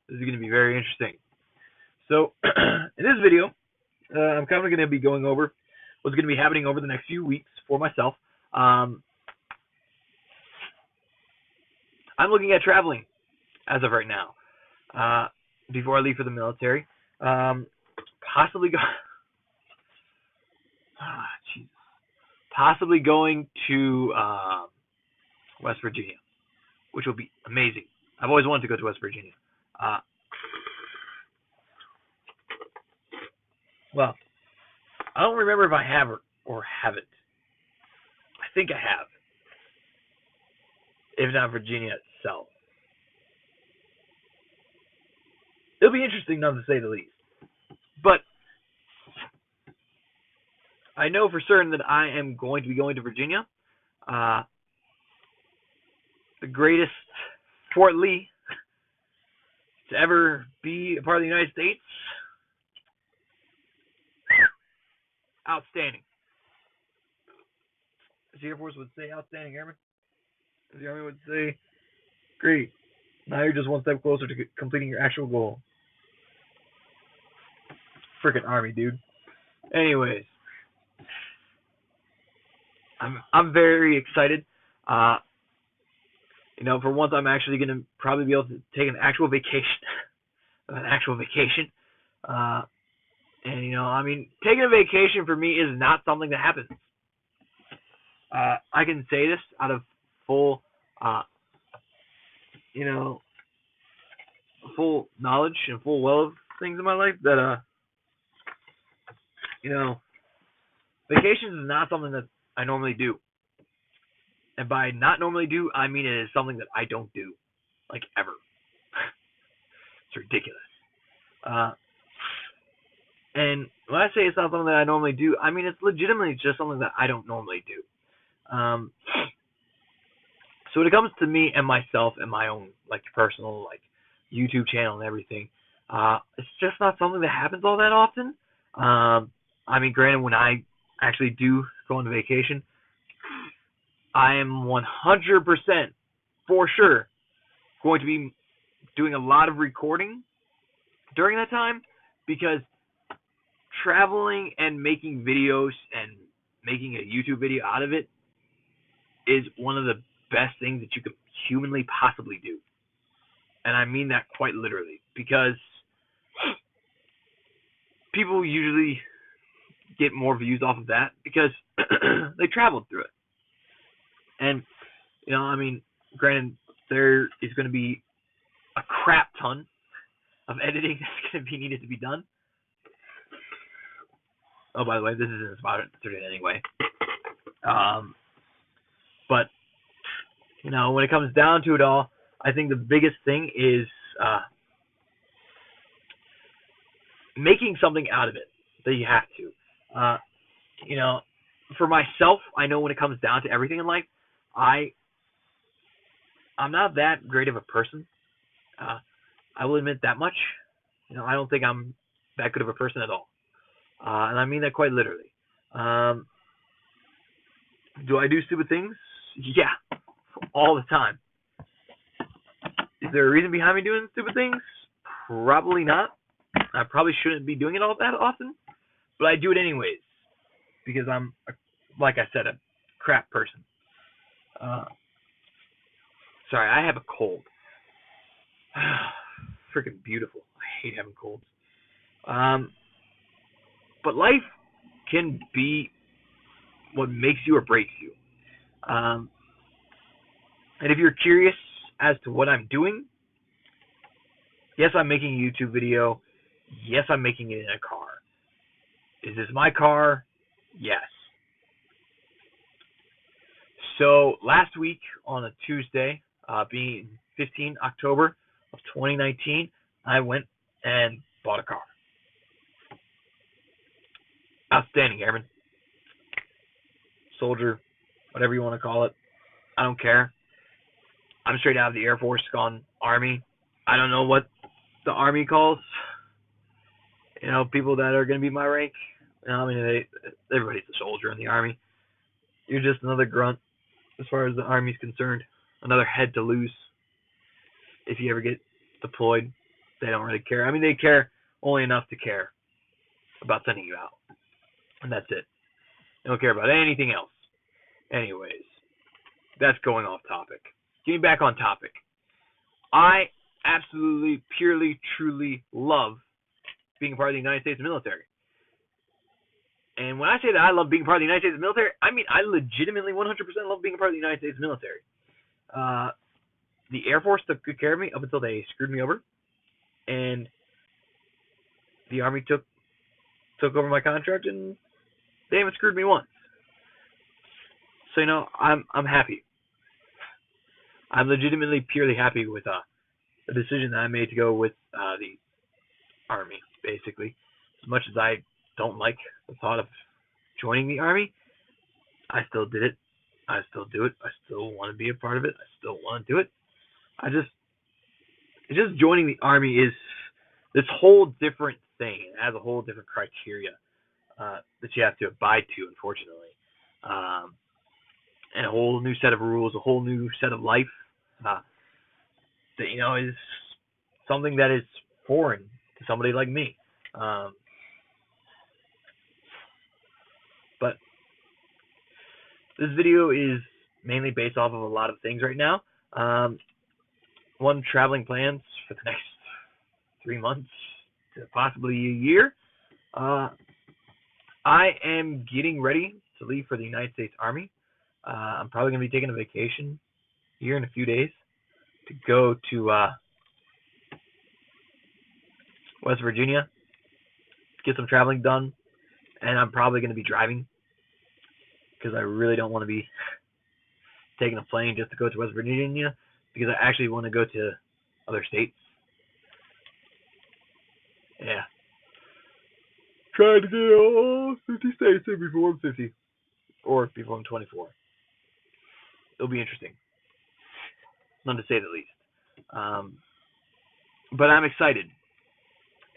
This is going to be very interesting. So, in this video, I'm kind of going to be going over what's going to be happening over the next few weeks for myself. I'm looking at traveling as of right now. Before I leave for the military, possibly go. Possibly going to West Virginia, which will be amazing. I've always wanted to go to West Virginia. Well, I don't remember if I have or haven't. I think I have, if not Virginia itself. It'll be interesting, none to say the least. But I know for certain that I am going to be going to Virginia. The greatest Fort Lee to ever be a part of the United States. Outstanding. As the Air Force would say, outstanding airman. As the Army would say, great. Now you're just one step closer to completing your actual goal. Frickin' Army, dude. Anyways, I'm very excited. For once, I'm actually gonna probably be able to take an actual vacation. Taking a vacation for me is not something that happens. I can say this out of full, full knowledge and full well of things in my life that, vacations is not something that I normally do. And by not normally do, I mean it is something that I don't do, like ever. It's ridiculous. And when I say it's not something that I normally do, I mean it's legitimately just something that I don't normally do. So when it comes to me and myself and my own personal YouTube channel and everything, it's just not something that happens all that often. Granted, when I actually do go on vacation, I am 100% for sure going to be doing a lot of recording during that time, because traveling and making videos and making a YouTube video out of it is one of the best things that you could humanly possibly do. And I mean that quite literally, because people usually get more views off of that because they traveled through it. And, granted, there is going to be a crap ton of editing that's going to be needed to be done. Oh, by the way, this isn't sponsored anyway. But, when it comes down to it all, I think the biggest thing is making something out of it that you have to. For myself, I know when it comes down to everything in life, I'm not that great of a person. I will admit that much. I don't think I'm that good of a person at all. And I mean that quite literally. Do I do stupid things? Yeah, all the time. Is there a reason behind me doing stupid things? Probably not. I probably shouldn't be doing it all that often, but I do it anyways because I'm, like I said, a crap person. Sorry, I have a cold. Freaking beautiful. I hate having colds. But life can be what makes you or breaks you. And if you're curious as to what I'm doing, yes, I'm making a YouTube video. Yes, I'm making it in a car. Is this my car? Yes. So last week on a Tuesday, being 15 October of 2019, I went and bought a car. Outstanding, airman. Soldier, whatever you want to call it. I don't care. I'm straight out of the Air Force, gone Army. I don't know what the Army calls, people that are going to be my rank. Everybody's a soldier in the Army. You're just another grunt as far as the Army's concerned. Another head to lose if you ever get deployed. They don't really care. I mean, they care only enough to care about sending you out, and that's it. They don't care about anything else. Anyways, that's going off topic. Getting back on topic. I absolutely, purely, truly love being a part of the United States military. And when I say that I love being a part of the United States military, I mean I legitimately 100% love being a part of the United States military. The Air Force took good care of me up until they screwed me over, and the Army took over my contract, and they haven't screwed me once. So I'm happy. I'm legitimately purely happy with the decision that I made to go with the Army. Basically, as much as I don't like the thought of joining the Army, I still did it. I still do it. I still want to be a part of it. I still want to do it. Just joining the Army is this whole different thing. It has a whole different criteria that you have to abide to, unfortunately. And a whole new set of rules, a whole new set of life that is something that is foreign to somebody like me. But this video is mainly based off of a lot of things right now. One, traveling plans for the next 3 months to possibly a year. I am getting ready to leave for the United States Army. I'm probably going to be taking a vacation here in a few days to go to West Virginia, get some traveling done, and I'm probably going to be driving because I really don't want to be taking a plane just to go to West Virginia, because I actually want to go to other states. Yeah. Trying to get all 50 states in before I'm 50. Or before I'm 24. It'll be interesting. None to say the least. But I'm excited.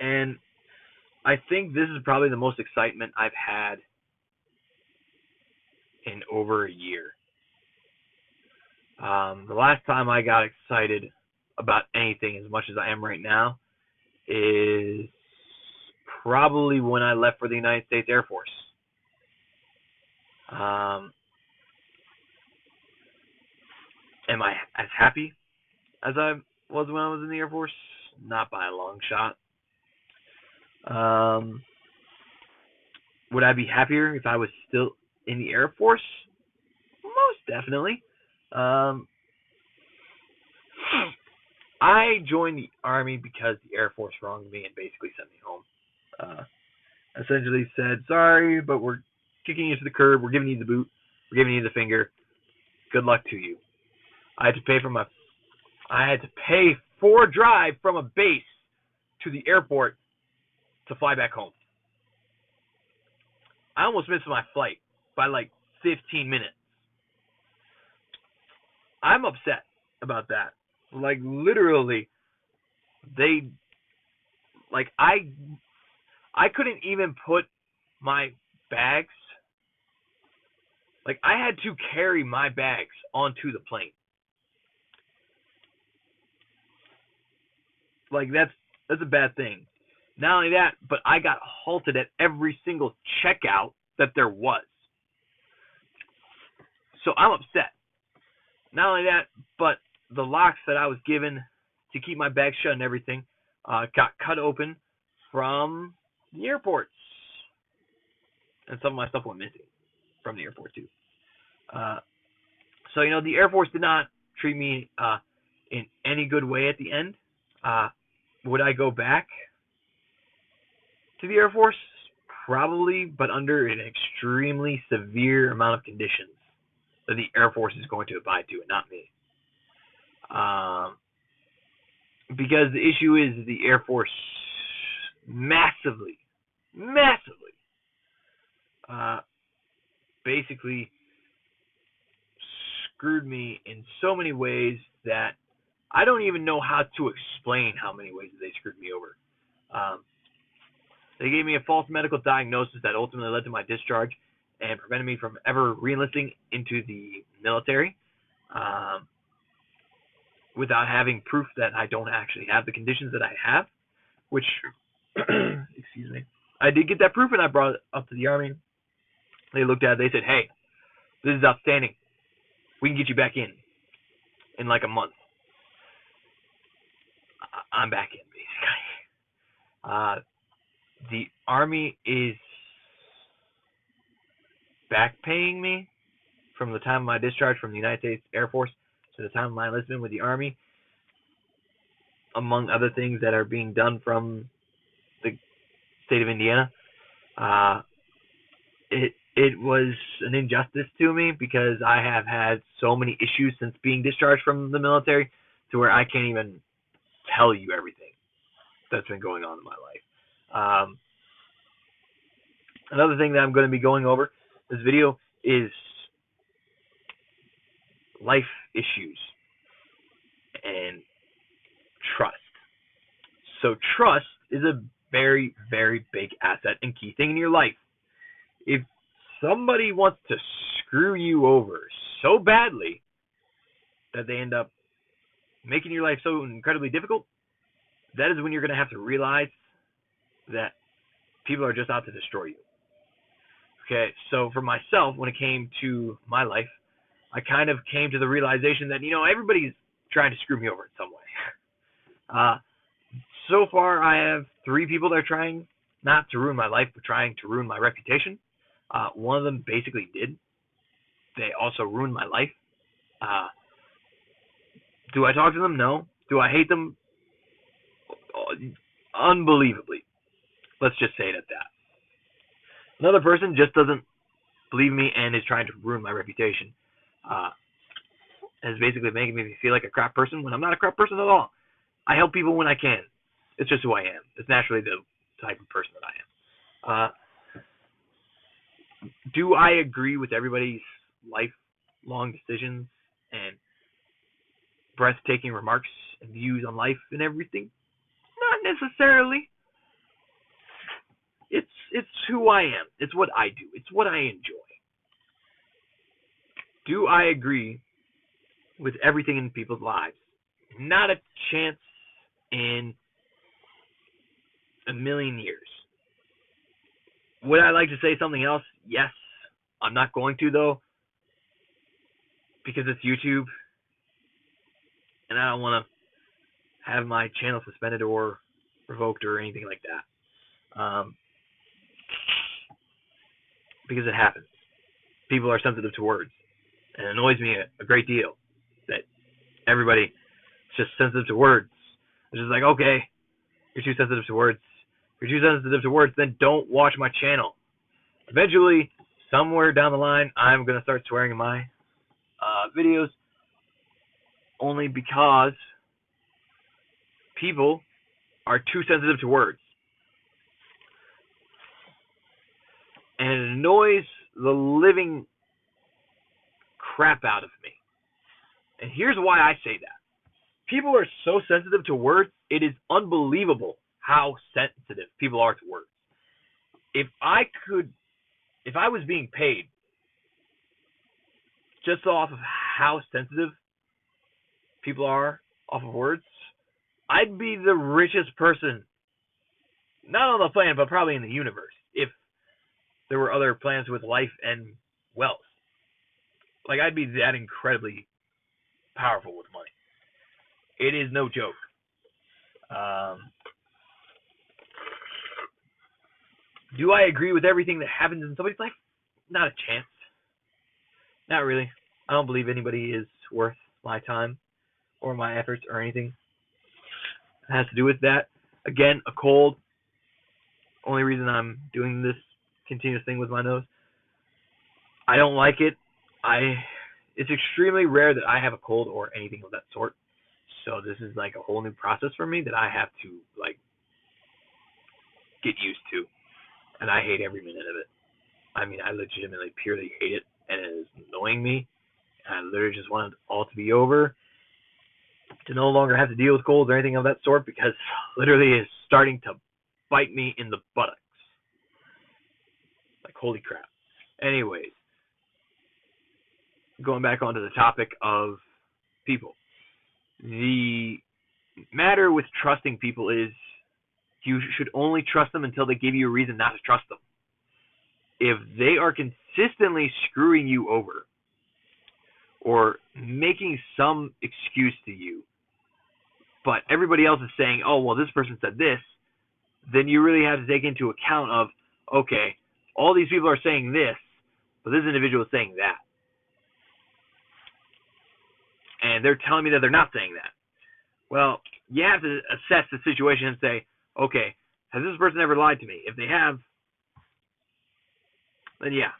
And I think this is probably the most excitement I've had in over a year. The last time I got excited about anything as much as I am right now is probably when I left for the United States Air Force. Am I as happy as I was when I was in the Air Force? Not by a long shot. Would I be happier if I was still in the Air Force? Most definitely. I joined the Army because the Air Force wronged me and basically sent me home. Essentially said, sorry, but we're kicking you to the curb. We're giving you the boot. We're giving you the finger. Good luck to you. I had to pay for a drive from a base to the airport to fly back home. I almost missed my flight by like 15 minutes. I'm upset about that. Like, literally, I couldn't even put my bags, like, I had to carry my bags onto the plane. Like, that's a bad thing. Not only that, but I got halted at every single checkout that there was. So I'm upset. Not only that, but the locks that I was given to keep my bag shut and everything got cut open from the airports. And some of my stuff went missing from the airport too. So, the Air Force did not treat me in any good way at the end. Would I go back to the Air Force? Probably, but under an extremely severe amount of conditions that the Air Force is going to abide to, and not me. Because the issue is the Air Force massively, basically screwed me in so many ways that I don't even know how to explain how many ways they screwed me over. They gave me a false medical diagnosis that ultimately led to my discharge and prevented me from ever re-enlisting into the military, without having proof that I don't actually have the conditions that I have, which, excuse me, I did get that proof and I brought it up to the Army. They looked at it, they said, hey, this is outstanding. We can get you back in like a month. I'm back in, basically. The Army is back paying me from the time of my discharge from the United States Air Force to the time of my enlistment with the Army, among other things that are being done from the state of Indiana. It was an injustice to me because I have had so many issues since being discharged from the military to where I can't even tell you everything that's been going on in my life. Another thing that I'm going to be going over this video is life issues and trust. So trust is a very, very big asset and key thing in your life. If somebody wants to screw you over so badly that they end up making your life so incredibly difficult, that is when you're going to have to realize that people are just out to destroy you. Okay, so for myself, when it came to my life, I kind of came to the realization that, everybody's trying to screw me over in some way. So far, I have 3 people that are trying not to ruin my life, but trying to ruin my reputation. One of them basically did. They also ruined my life. Do I talk to them? No. Do I hate them? Unbelievably. Let's just say it at that. Another person just doesn't believe me and is trying to ruin my reputation. Is basically making me feel like a crap person when I'm not a crap person at all. I help people when I can. It's just who I am. It's naturally the type of person that I am. Do I agree with everybody's lifelong decisions and breathtaking remarks and views on life and everything? Not necessarily. It's who I am. It's what I do. It's what I enjoy. Do I agree with everything in people's lives? Not a chance in a million years. Would I like to say something else? Yes. I'm not going to, though, because it's YouTube, and I don't want to have my channel suspended or revoked or anything like that. Because it happens. People are sensitive to words. And it annoys me a great deal that everybody is just sensitive to words. It's just like, okay, you're too sensitive to words. If you're too sensitive to words, then don't watch my channel. Eventually, somewhere down the line, I'm going to start swearing in my videos only because people are too sensitive to words. And it annoys the living crap out of me. And here's why I say that. People are so sensitive to words, it is unbelievable how sensitive people are to words. If I was being paid just off of how sensitive people are off of words, I'd be the richest person, not on the planet, but probably in the universe, if there were other planets with life and wealth. Like, I'd be that incredibly powerful with money. It is no joke. Do I agree with everything that happens in somebody's life? Not a chance. Not really. I don't believe anybody is worth my time or my efforts or anything. It has to do with that. Again, a cold. Only reason I'm doing this continuous thing with my nose. I don't like it. It's extremely rare that I have a cold or anything of that sort. So this is like a whole new process for me that I have to get used to. And I hate every minute of it. I mean, I legitimately purely hate it, and it is annoying me. And I literally just want it all to be over, to no longer have to deal with colds or anything of that sort, because literally it's starting to bite me in the buttocks. Like, holy crap. Anyways, going back onto the topic of people. The matter with trusting people is you should only trust them until they give you a reason not to trust them. If they are consistently screwing you over or making some excuse to you, but everybody else is saying, oh, well, this person said this, then you really have to take into account of, okay, all these people are saying this, but this individual is saying that. And they're telling me that they're not saying that. Well, you have to assess the situation and say, okay, has this person ever lied to me? If they have, then yeah,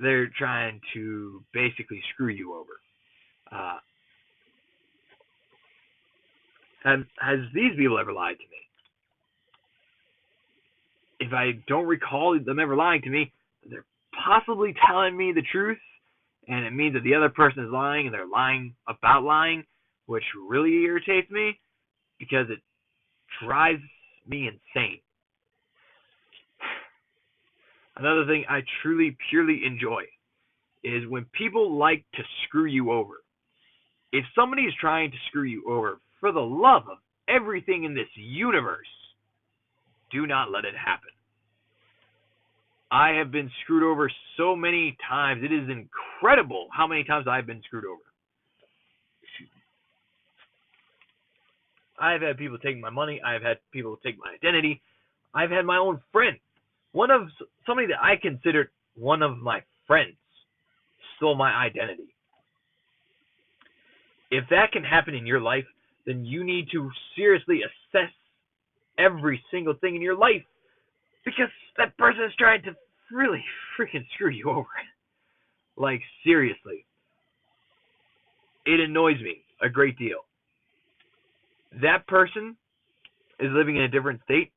they're trying to basically screw you over. Has these people ever lied to me? If I don't recall them ever lying to me, they're possibly telling me the truth, and it means that the other person is lying, and they're lying about lying, which really irritates me because it drives me insane. Another thing I truly, purely enjoy is when people like to screw you over. If somebody is trying to screw you over, for the love of everything in this universe, do not let it happen. I have been screwed over so many times. It is incredible how many times I've been screwed over. I've had people take my money. I've had people take my identity. I've had my own friend. Somebody that I considered one of my friends stole my identity. If that can happen in your life, then you need to seriously assess every single thing in your life, because that person is trying to really freaking screw you over. Like, seriously. It annoys me a great deal. That person is living in a different state.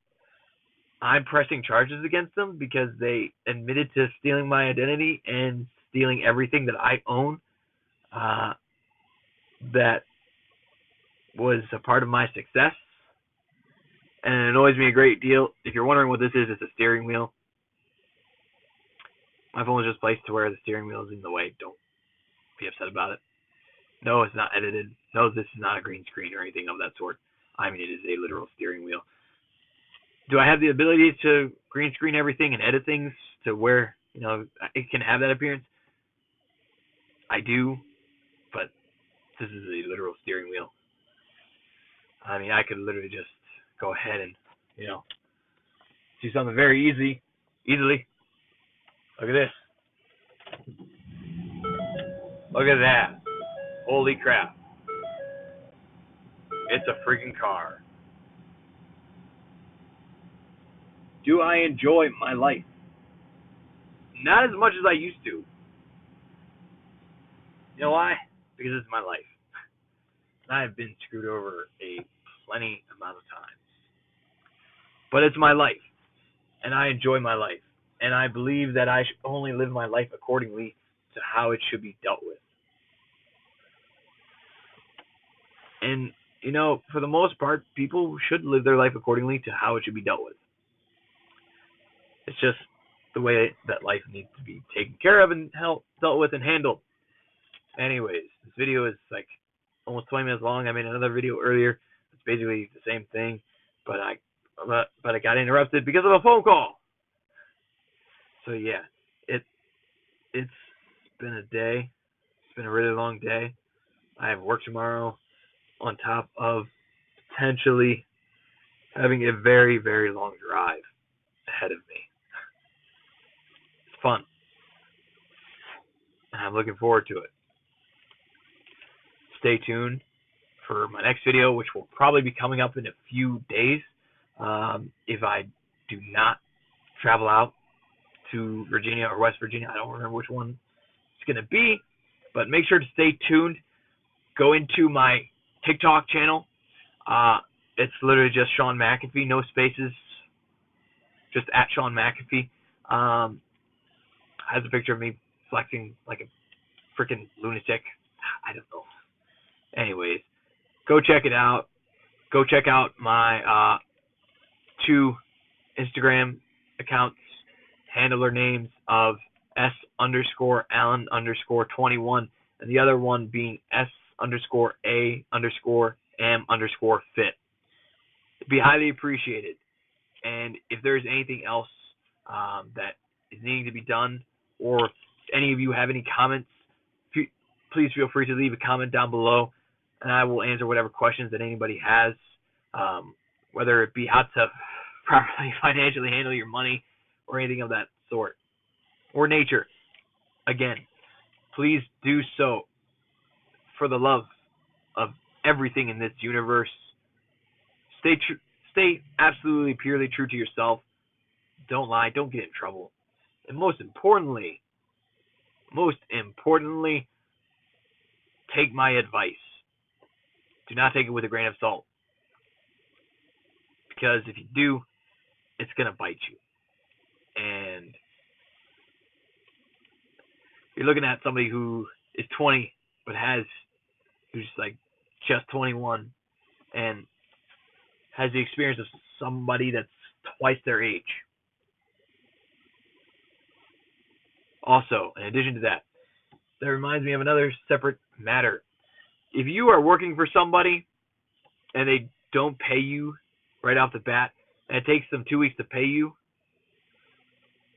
I'm pressing charges against them because they admitted to stealing my identity and stealing everything that I own that was a part of my success. And it annoys me a great deal. If you're wondering what this is, it's a steering wheel. My phone is just placed to where the steering wheel is in the way. Don't be upset about it. No, it's not edited. No, this is not a green screen or anything of that sort. I mean, it is a literal steering wheel. Do I have the ability to green screen everything and edit things to where, it can have that appearance? I do, but this is a literal steering wheel. I mean, I could literally just go ahead and, do something very easily. Look at this. Look at that. Holy crap. It's a freaking car. Do I enjoy my life? Not as much as I used to. You know why? Because it's my life. And I have been screwed over a plenty amount of times. But it's my life. And I enjoy my life. And I believe that I should only live my life accordingly to how it should be dealt with. And, for the most part, people should live their life accordingly to how it should be dealt with. It's just the way that life needs to be taken care of and dealt with and handled. Anyways, this video is like almost 20 minutes long. I made another video earlier. It's basically the same thing, but I got interrupted because of a phone call. So yeah, it's been a day. It's been a really long day. I have work tomorrow on top of potentially having a very, very long drive ahead of me. It's fun. And I'm looking forward to it. Stay tuned for my next video, which will probably be coming up in a few days. If I do not travel out to Virginia or West Virginia, I don't remember which one it's going to be, but make sure to stay tuned. Go into my TikTok channel. It's literally just Sean McAfee, no spaces, just at Sean McAfee. Has a picture of me flexing like a freaking lunatic. I don't know. Anyways, go check it out. Go check out my 2 Instagram accounts, handler names of S_Allen_21, and the other one being @A_am_fit. It'd be highly appreciated. And if there's anything else that is needing to be done, or if any of you have any comments, please feel free to leave a comment down below, and I will answer whatever questions that anybody has, whether it be how to properly financially handle your money or anything of that sort or nature. Again, please do so for the love of everything in this universe. Stay absolutely purely true to yourself. Don't lie, don't get in trouble. And most importantly, take my advice. Do not take it with a grain of salt. Because if you do, it's going to bite you. And you're looking at somebody who is 20 but who's like just 21 and has the experience of somebody that's twice their age. Also, in addition to that reminds me of another separate matter. If you are working for somebody and they don't pay you right off the bat, and it takes them 2 weeks to pay you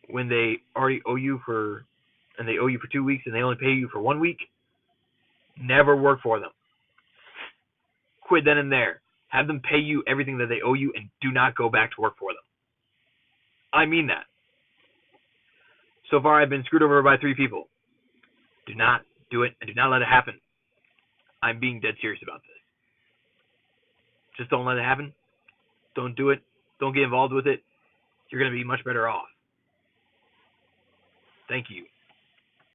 when they already owe you for 2 weeks and they only pay you for 1 week, never work for them. Quit then and there. Have them pay you everything that they owe you and do not go back to work for them. I mean that. So far, I've been screwed over by 3 people. Do not do it and do not let it happen. I'm being dead serious about this. Just don't let it happen. Don't do it. Don't get involved with it. You're going to be much better off. Thank you.